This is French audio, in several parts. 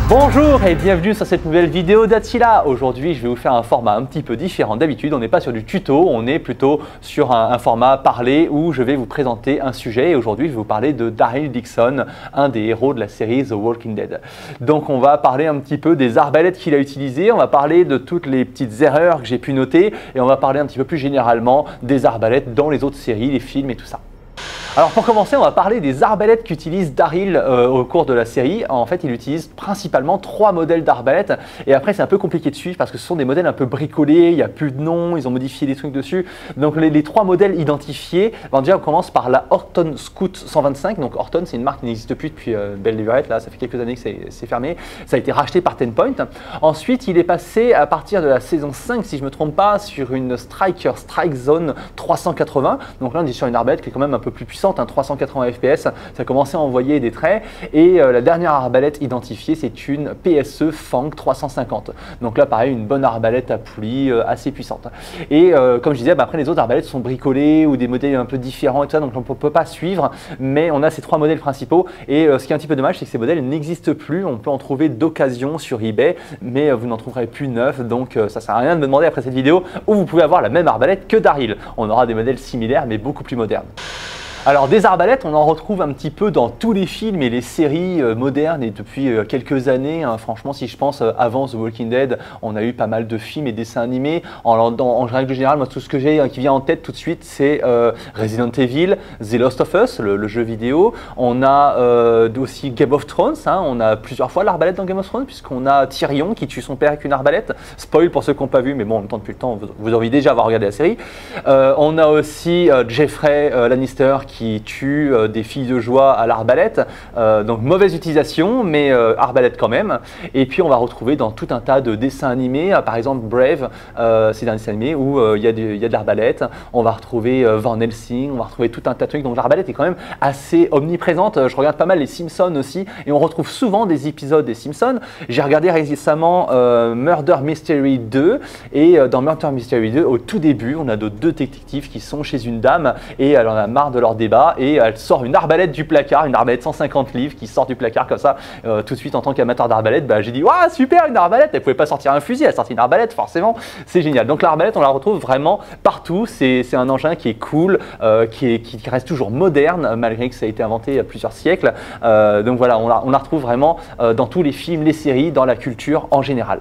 Bonjour et bienvenue sur cette nouvelle vidéo d'Attila. Aujourd'hui, je vais vous faire un format un petit peu différent d'habitude. On n'est pas sur du tuto, on est plutôt sur un format parlé où je vais vous présenter un sujet. Et aujourd'hui, je vais vous parler de Daryl Dixon, un des héros de la série The Walking Dead. Donc, on va parler un petit peu des arbalètes qu'il a utilisées, on va parler de toutes les petites erreurs que j'ai pu noter et on va parler un petit peu plus généralement des arbalètes dans les autres séries, les films et tout ça. Alors pour commencer, on va parler des arbalètes qu'utilise Daryl au cours de la série. En fait, il utilise principalement 3 modèles d'arbalètes et après c'est un peu compliqué de suivre parce que ce sont des modèles un peu bricolés, il n'y a plus de nom, ils ont modifié des trucs dessus. Donc les 3 modèles identifiés, déjà on commence par la Horton Scout 125. Donc Horton, c'est une marque qui n'existe plus depuis belle lurette, là ça fait quelques années que c'est fermé. Ça a été racheté par Tenpoint. Ensuite, il est passé à partir de la saison 5, si je ne me trompe pas, sur une Striker Strike Zone 380. Donc là on est sur une arbalète qui est quand même un peu plus puissante, 380 fps, ça a commencé à envoyer des traits et la dernière arbalète identifiée c'est une PSE Fang 350. Donc là pareil, une bonne arbalète à poulie assez puissante. Et comme je disais, après les autres arbalètes sont bricolées ou des modèles un peu différents et tout ça, donc on ne peut pas suivre, mais on a ces 3 modèles principaux et ce qui est un petit peu dommage c'est que ces modèles n'existent plus, on peut en trouver d'occasion sur eBay, mais vous n'en trouverez plus neuf, donc ça sert à rien de me demander après cette vidéo où vous pouvez avoir la même arbalète que Daryl. On aura des modèles similaires mais beaucoup plus modernes. Alors des arbalètes, on en retrouve un petit peu dans tous les films et les séries modernes et depuis quelques années. Franchement, si je pense avant The Walking Dead, on a eu pas mal de films et dessins animés. En règle générale, moi tout ce que j'ai qui vient en tête tout de suite, c'est Resident Evil, The Last of Us, le jeu vidéo. On a aussi Game of Thrones, on a plusieurs fois l'arbalète dans Game of Thrones puisqu'on a Tyrion qui tue son père avec une arbalète. Spoil pour ceux qui n'ont pas vu, mais bon, en même temps depuis le temps, vous auriez déjà avoir regardé la série. On a aussi Jeffrey Lannister qui tue des filles de joie à l'arbalète, donc mauvaise utilisation mais arbalète quand même. Et puis on va retrouver dans tout un tas de dessins animés, par exemple Brave, c'est un dessin animé où il y a de l'arbalète. On va retrouver Van Helsing, on va retrouver tout un tas de trucs, donc l'arbalète est quand même assez omniprésente. Je regarde pas mal les Simpsons aussi et on retrouve souvent des épisodes des Simpsons. J'ai regardé récemment Murder Mystery 2 et dans Murder Mystery 2 au tout début on a 2 détectives qui sont chez une dame et elle en a marre de leur débat et elle sort une arbalète du placard, une arbalète 150 livres qui sort du placard comme ça. Tout de suite en tant qu'amateur d'arbalète, j'ai dit waouh super, une arbalète, elle pouvait pas sortir un fusil, elle sortit une arbalète, forcément c'est génial. Donc l'arbalète on la retrouve vraiment partout, c'est un engin qui est cool, qui reste toujours moderne malgré que ça a été inventé il y a plusieurs siècles. Donc voilà, on la retrouve vraiment dans tous les films, les séries, dans la culture en général.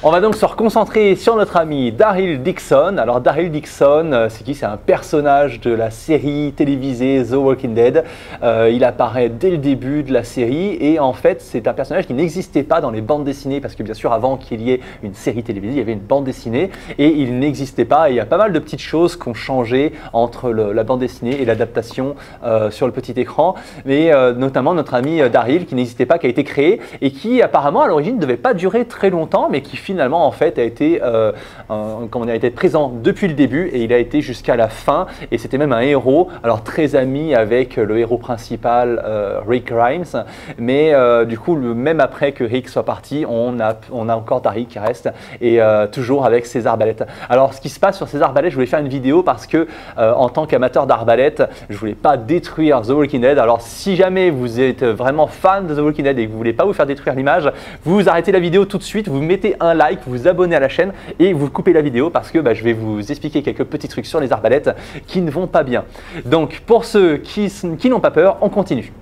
On va donc se reconcentrer sur notre ami Daryl Dixon. Alors Daryl Dixon, c'est qui? C'est un personnage de la série télévisée The Walking Dead. Il apparaît dès le début de la série et en fait c'est un personnage qui n'existait pas dans les bandes dessinées parce que bien sûr avant qu'il y ait une série télévisée, il y avait une bande dessinée et il n'existait pas. Et il y a pas mal de petites choses qui ont changé entre la bande dessinée et l'adaptation sur le petit écran. Mais notamment notre ami Daryl qui n'existait pas, qui a été créé et qui apparemment à l'origine ne devait pas durer très longtemps mais qui finalement en fait a été présent depuis le début et il a été jusqu'à la fin et c'était même un héros, alors très ami avec le héros principal Rick Grimes, mais du coup même après que Rick soit parti on a encore Daryl qui reste et toujours avec ses arbalètes. Alors ce qui se passe sur ces arbalètes, je voulais faire une vidéo parce que en tant qu'amateur d'arbalètes je voulais pas détruire The Walking Dead. Alors si jamais vous êtes vraiment fan de The Walking Dead et que vous voulez pas vous faire détruire l'image, vous arrêtez la vidéo tout de suite, vous mettez un like, vous vous abonnez à la chaîne et vous coupez la vidéo parce que je vais vous expliquer quelques petits trucs sur les arbalètes qui ne vont pas bien. Donc pour ceux qui n'ont pas peur, on continue.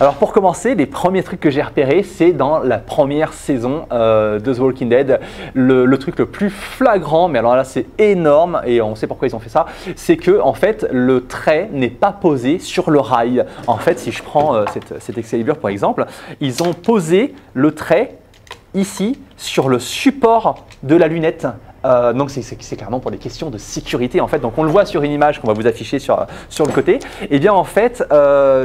Alors pour commencer, les premiers trucs que j'ai repérés, c'est dans la première saison de The Walking Dead. Le truc le plus flagrant, mais alors là c'est énorme et on sait pourquoi ils ont fait ça, c'est que en fait le trait n'est pas posé sur le rail. En fait si je prends cette Excalibur par exemple, ils ont posé le trait ici sur le support de la lunette. Donc c'est clairement pour des questions de sécurité en fait. Donc on le voit sur une image qu'on va vous afficher sur le côté. Et bien en fait,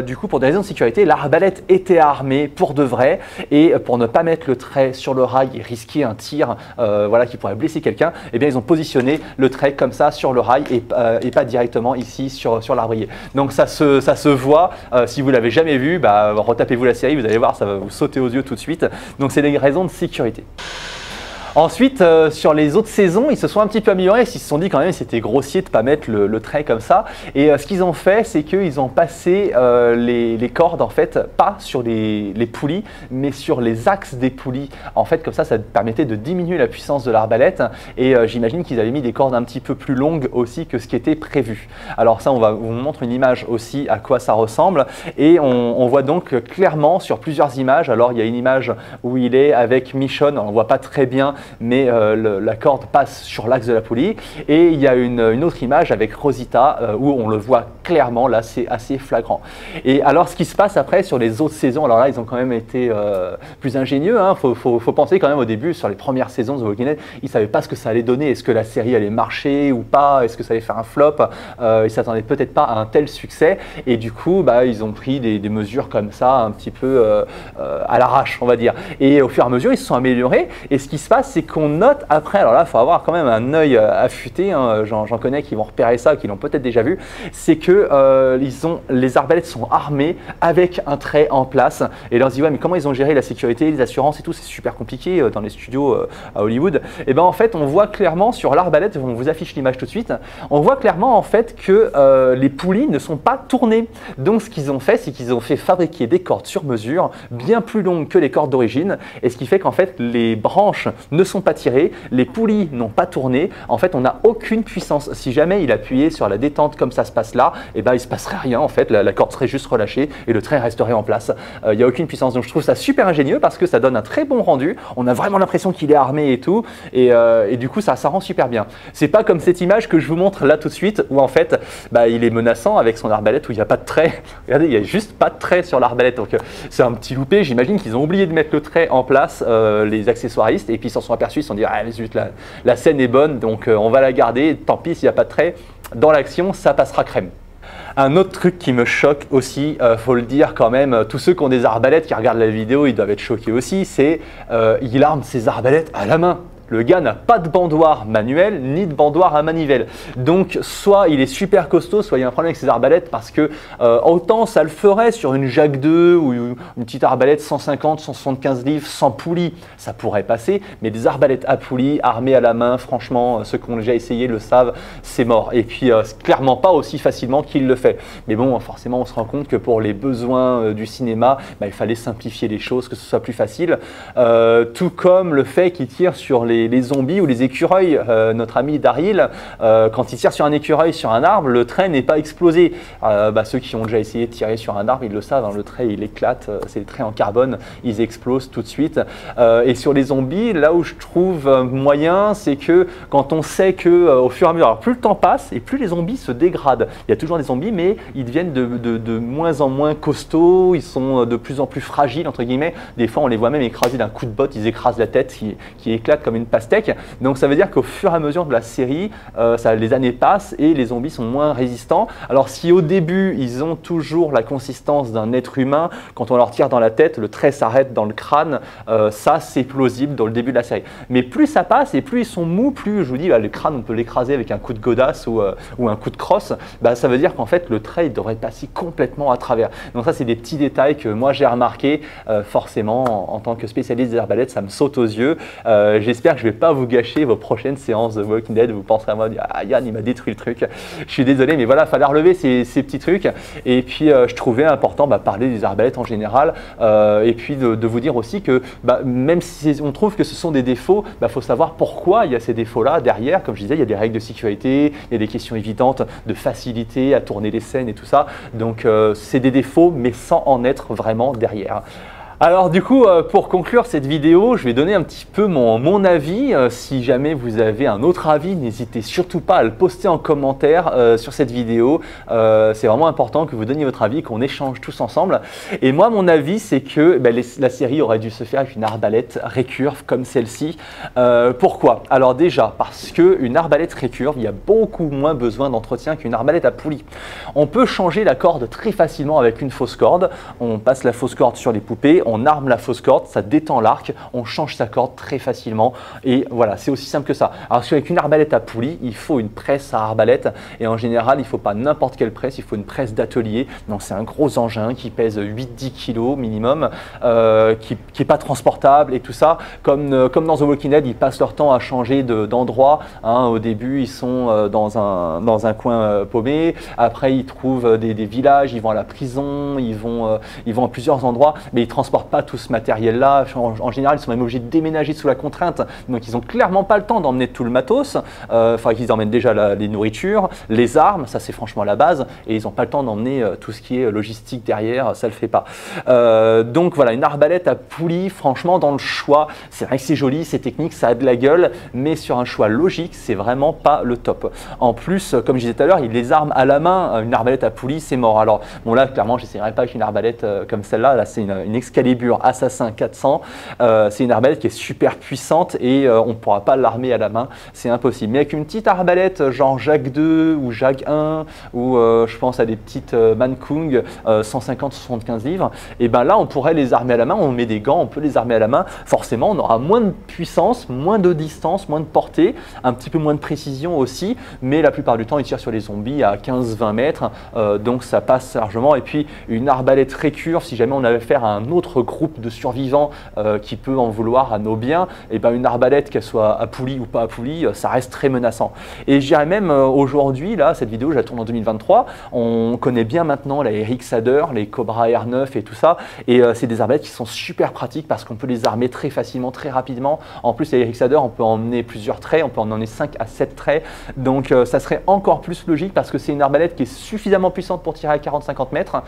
du coup pour des raisons de sécurité, l'arbalète était armée pour de vrai et pour ne pas mettre le trait sur le rail et risquer un tir qui pourrait blesser quelqu'un, et bien ils ont positionné le trait comme ça sur le rail et pas directement ici sur l'arbrier. Donc ça se voit. Si vous l'avez jamais vu, retapez-vous la série, vous allez voir, ça va vous sauter aux yeux tout de suite. Donc c'est des raisons de sécurité. Ensuite, sur les autres saisons, ils se sont un petit peu améliorés. Ils se sont dit quand même que c'était grossier de ne pas mettre le trait comme ça. Et ce qu'ils ont fait, c'est qu'ils ont passé les cordes, en fait, pas sur les poulies, mais sur les axes des poulies. En fait, comme ça permettait de diminuer la puissance de l'arbalète. Et j'imagine qu'ils avaient mis des cordes un petit peu plus longues aussi que ce qui était prévu. Alors ça, on vous montre une image aussi à quoi ça ressemble. Et on voit donc clairement sur plusieurs images. Alors, il y a une image où il est avec Michonne. On ne voit pas très bien, mais la corde passe sur l'axe de la poulie. Et il y a une autre image avec Rosita où on le voit clairement. Là, c'est assez flagrant. Et alors, ce qui se passe après sur les autres saisons, alors là, ils ont quand même été plus ingénieux. Faut penser quand même au début, sur les premières saisons de The Walking Dead, ils ne savaient pas ce que ça allait donner. Est-ce que la série allait marcher ou pas? Est-ce que ça allait faire un flop? Ils ne s'attendaient peut-être pas à un tel succès. Et du coup, ils ont pris des mesures comme ça, un petit peu à l'arrache, on va dire. Et au fur et à mesure, ils se sont améliorés. Et ce qui se passe, c'est qu'on note après, alors là, il faut avoir quand même un œil affûté, j'en connais qui vont repérer ça, qui l'ont peut-être déjà vu, c'est que les arbalètes sont armées avec un trait en place. Et là, on se dit, ouais, mais comment ils ont géré la sécurité, les assurances et tout? C'est super compliqué dans les studios à Hollywood. Et bien en fait, on voit clairement sur l'arbalète, on vous affiche l'image tout de suite, on voit clairement en fait que les poulies ne sont pas tournées. Donc ce qu'ils ont fait, c'est qu'ils ont fait fabriquer des cordes sur mesure, bien plus longues que les cordes d'origine, et ce qui fait qu'en fait, les branches ne sont pas tirées, les poulies n'ont pas tourné, en fait, on n'a aucune puissance. Si jamais il appuyait sur la détente comme ça se passe là, et ben il ne se passerait rien en fait, la corde serait juste relâchée et le trait resterait en place. Il n'y a aucune puissance, donc je trouve ça super ingénieux parce que ça donne un très bon rendu, on a vraiment l'impression qu'il est armé et tout, et du coup ça rend super bien. C'est pas comme cette image que je vous montre là tout de suite, où en fait, il est menaçant avec son arbalète, où il n'y a pas de trait. Regardez, il n'y a juste pas de trait sur l'arbalète, donc c'est un petit loupé. J'imagine qu'ils ont oublié de mettre le trait en place, les accessoiristes, et puis ils s'en sont aperçus, ils se sont dit, ah zut, la scène est bonne, donc on va la garder, tant pis s'il n'y a pas de trait, dans l'action ça passera crème. Un autre truc qui me choque aussi, faut le dire quand même, tous ceux qui ont des arbalètes qui regardent la vidéo, ils doivent être choqués aussi, c'est il arme ses arbalètes à la main. Le gars n'a pas de bandoir manuel ni de bandoir à manivelle. Donc soit il est super costaud, soit il y a un problème avec ses arbalètes parce que autant ça le ferait sur une Jacques II ou une petite arbalète 150, 175 livres sans poulie, ça pourrait passer. Mais des arbalètes à poulie, armées à la main, franchement, ceux qui ont déjà essayé le savent, c'est mort. Et puis c'est clairement pas aussi facilement qu'il le fait. Mais bon, forcément on se rend compte que pour les besoins du cinéma, il fallait simplifier les choses, que ce soit plus facile. Tout comme le fait qu'il tire sur les zombies ou les écureuils. Notre ami Daryl, quand il tire sur un écureuil sur un arbre, le trait n'est pas explosé. Ceux qui ont déjà essayé de tirer sur un arbre, ils le savent, le trait il éclate, c'est des traits en carbone, ils explosent tout de suite. Et sur les zombies, là où je trouve moyen, c'est que quand on sait que au fur et à mesure, alors plus le temps passe et plus les zombies se dégradent. Il y a toujours des zombies, mais ils deviennent de moins en moins costauds, ils sont de plus en plus fragiles, entre guillemets. Des fois, on les voit même écrasés d'un coup de botte, ils écrasent la tête qui éclate comme une pastèque. Donc ça veut dire qu'au fur et à mesure de la série, les années passent et les zombies sont moins résistants. Alors si au début, ils ont toujours la consistance d'un être humain, quand on leur tire dans la tête, le trait s'arrête dans le crâne, ça c'est plausible dans le début de la série. Mais plus ça passe et plus ils sont mous, plus je vous dis, le crâne on peut l'écraser avec un coup de godasse ou un coup de crosse, ça veut dire qu'en fait le trait il devrait passer complètement à travers. Donc ça c'est des petits détails que moi j'ai remarqué, forcément en tant que spécialiste des arbalètes, ça me saute aux yeux. J'espère que je ne vais pas vous gâcher vos prochaines séances de Walking Dead. Vous penserez à moi, ah Yann il m'a détruit le truc. Je suis désolé, mais voilà, il fallait relever ces petits trucs. Et puis je trouvais important parler des arbalètes en général. Et puis de vous dire aussi que même si on trouve que ce sont des défauts, faut savoir pourquoi il y a ces défauts-là derrière. Comme je disais, il y a des règles de sécurité, il y a des questions évidentes de facilité à tourner les scènes et tout ça. Donc c'est des défauts, mais sans en être vraiment derrière. Alors du coup, pour conclure cette vidéo, je vais donner un petit peu mon avis. Si jamais vous avez un autre avis, n'hésitez surtout pas à le poster en commentaire sur cette vidéo. C'est vraiment important que vous donniez votre avis, qu'on échange tous ensemble. Et moi, mon avis, c'est que la série aurait dû se faire avec une arbalète récurve comme celle-ci. Pourquoi? Alors déjà, parce qu'une arbalète récurve, il y a beaucoup moins besoin d'entretien qu'une arbalète à poulie. On peut changer la corde très facilement avec une fausse corde. On passe la fausse corde sur les poupées, on arme la fausse corde, ça détend l'arc, on change sa corde très facilement et voilà, c'est aussi simple que ça. Alors avec une arbalète à poulie, il faut une presse à arbalète et en général, il ne faut pas n'importe quelle presse, il faut une presse d'atelier. Donc c'est un gros engin qui pèse 8-10 kg minimum, qui n'est pas transportable et tout ça. Comme dans The Walking Dead, ils passent leur temps à changer d'endroit. Au début, ils sont dans un coin paumé, après ils trouvent des villages, ils vont à la prison, ils vont à plusieurs endroits, mais ils ne transportent pas tout ce matériel-là. En général, ils sont même obligés de déménager sous la contrainte, donc ils n'ont clairement pas le temps d'emmener tout le matos. Il faudrait qu'ils emmènent déjà les nourritures, les armes, ça c'est franchement la base, et ils n'ont pas le temps d'emmener tout ce qui est logistique derrière, ça ne le fait pas. Donc voilà, une arbalète à poulie, franchement dans le choix, c'est vrai que c'est joli, c'est technique, ça a de la gueule, mais sur un choix logique, c'est vraiment pas le top. En plus, comme je disais tout à l'heure, il les arme à la main, une arbalète à poulie, c'est mort. Alors bon là, clairement, j'essaierai pas avec une arbalète comme celle-là, là c'est une Excalibur Assassin 400, c'est une arbalète qui est super puissante et on ne pourra pas l'armer à la main, c'est impossible. Mais avec une petite arbalète genre Jag 2 ou Jag 1 ou je pense à des petites Mankung 150-75 livres, et ben là on pourrait les armer à la main, on met des gants, on peut les armer à la main, forcément on aura moins de puissance, moins de distance, moins de portée, un petit peu moins de précision aussi, mais la plupart du temps ils tirent sur les zombies à 15-20 mètres, donc ça passe largement. Et puis une arbalète récurve, si jamais on avait affaire à un autre groupe de survivants qui peut en vouloir à nos biens, et ben une arbalète, qu'elle soit à poulie ou pas à poulie, ça reste très menaçant. Et je dirais même aujourd'hui, là, cette vidéo, je la tourne en 2023, on connaît bien maintenant la Eric Sader, les Cobra R9 et tout ça, et c'est des arbalètes qui sont super pratiques parce qu'on peut les armer très facilement, très rapidement. En plus, les Eric Sader, on peut emmener plusieurs traits, on peut en emmener 5 à 7 traits, donc ça serait encore plus logique parce que c'est une arbalète qui est suffisamment puissante pour tirer à 40-50 mètres,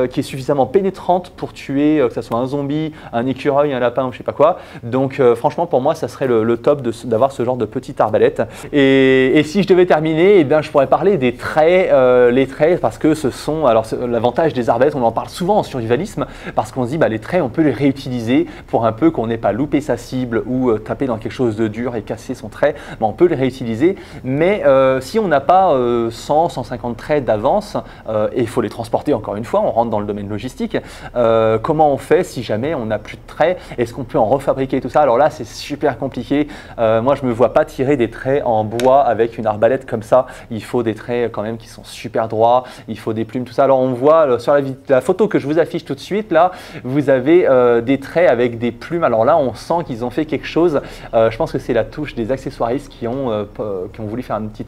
qui est suffisamment pénétrante pour tuer, que ce soit un zombie, un écureuil, un lapin ou je sais pas quoi. Donc franchement, pour moi, ça serait le top d'avoir ce genre de petite arbalète. Et si je devais terminer, eh bien, je pourrais parler des traits, les traits, parce que ce sont, alors l'avantage des arbalètes, on en parle souvent en survivalisme, parce qu'on se dit, bah, les traits, on peut les réutiliser pour un peu qu'on n'ait pas loupé sa cible ou taper dans quelque chose de dur et casser son trait, bah, on peut les réutiliser, mais si on n'a pas 100-150 traits d'avance, et il faut les transporter encore une fois, on rentre dans le domaine logistique, comment on fait si jamais on n'a plus de traits? Est-ce qu'on peut en refabriquer tout ça? Alors là, c'est super compliqué. Moi, je ne me vois pas tirer des traits en bois avec une arbalète comme ça. Il faut des traits quand même qui sont super droits, il faut des plumes, tout ça. Alors on voit sur la photo que je vous affiche tout de suite, là, vous avez des traits avec des plumes. Alors là, on sent qu'ils ont fait quelque chose. Je pense que c'est la touche des accessoiristes qui ont voulu faire un petit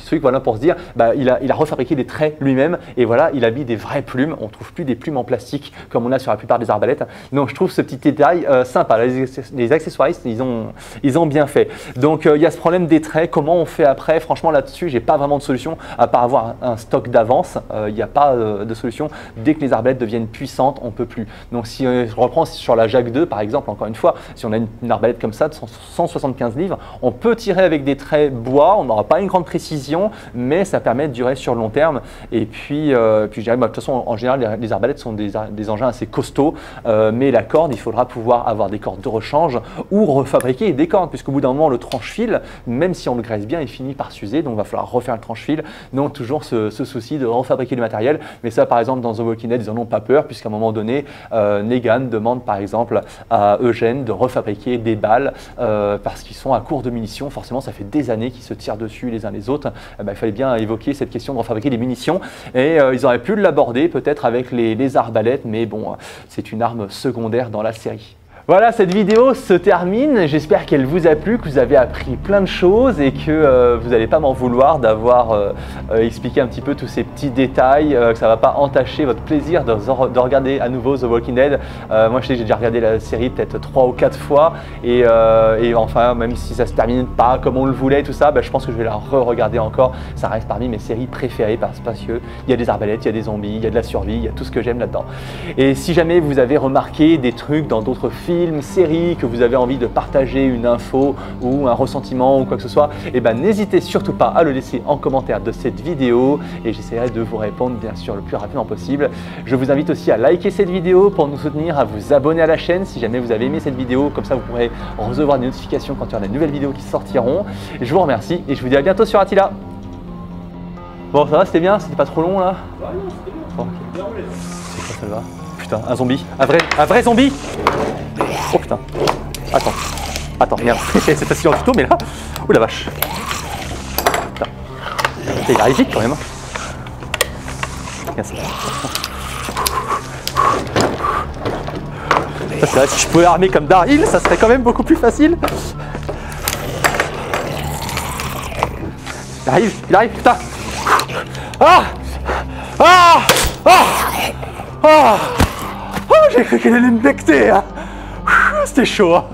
truc, voilà, pour se dire, bah, il a refabriqué des traits lui-même et voilà, il a mis des vraies plumes. On ne trouve plus des plumes en plastique comme on a sur la plupart des arbalètes. Donc je trouve ce petit détail sympa. Les accessoiristes, ils ont bien fait. Donc il y a ce problème des traits. Comment on fait après? Franchement, là-dessus, j'ai pas vraiment de solution à part avoir un stock d'avance. Il n'y a pas de solution. Dès que les arbalètes deviennent puissantes, on ne peut plus. Donc si je reprends sur la Jag 2 par exemple, encore une fois, si on a une arbalète comme ça de 175 livres, on peut tirer avec des traits bois. On n'aura pas une grande précision, mais ça permet de durer sur le long terme. Et puis je dirais, bah, de toute façon, en général, les arbalètes sont des engins assez costauds, mais la corde, il faudra pouvoir avoir des cordes de rechange ou refabriquer des cordes, puisqu'au bout d'un moment, le tranche-fil, même si on le graisse bien, il finit par s'user, donc il va falloir refaire le tranche-fil. Donc toujours ce souci de refabriquer du matériel, mais ça par exemple dans The Walking Dead, ils n'en ont pas peur, puisqu'à un moment donné, Negan demande par exemple à Eugène de refabriquer des balles, parce qu'ils sont à court de munitions, forcément ça fait des années qu'ils se tirent dessus les uns les autres. Il fallait bien évoquer cette question de refabriquer des munitions, et ils auraient pu l'aborder peut-être avec les arbalètes, mais bon, c'est une arme secondaire dans la série. Voilà, cette vidéo se termine. J'espère qu'elle vous a plu, que vous avez appris plein de choses et que vous n'allez pas m'en vouloir d'avoir expliqué un petit peu tous ces petits détails, que ça ne va pas entacher votre plaisir de regarder à nouveau The Walking Dead. Moi, je sais que j'ai déjà regardé la série peut-être 3 ou 4 fois et enfin, même si ça ne se termine pas comme on le voulait, tout ça, je pense que je vais la re-regarder encore. Ça reste parmi mes séries préférées parce qu'il y a des arbalètes, il y a des zombies, il y a de la survie, il y a tout ce que j'aime là-dedans. Et si jamais vous avez remarqué des trucs dans d'autres films, séries, que vous avez envie de partager une info ou un ressentiment ou quoi que ce soit, n'hésitez surtout pas à le laisser en commentaire de cette vidéo et j'essaierai de vous répondre bien sûr le plus rapidement possible. Je vous invite aussi à liker cette vidéo pour nous soutenir, à vous abonner à la chaîne si jamais vous avez aimé cette vidéo, comme ça vous pourrez recevoir des notifications quand il y aura des nouvelles vidéos qui sortiront. Je vous remercie et je vous dis à bientôt sur Attila. Bon, ça va, c'était bien, c'était pas trop long là. Ouais, non, c'était bien. Bon, ok. Bien roulé. C'est quoi, ça va? Putain, un zombie. Un vrai zombie. Oh putain. Attends, merde. C'est facile en tuto, mais là. Ouh la vache. Putain. Il arrive vite quand même. Regarde ça. Ça, c'est vrai, si je pouvais armer comme Daryl, ça serait quand même beaucoup plus facile. Il arrive, putain. J'ai cru qu'il allait me becter. Hein. C'était chaud. Hein.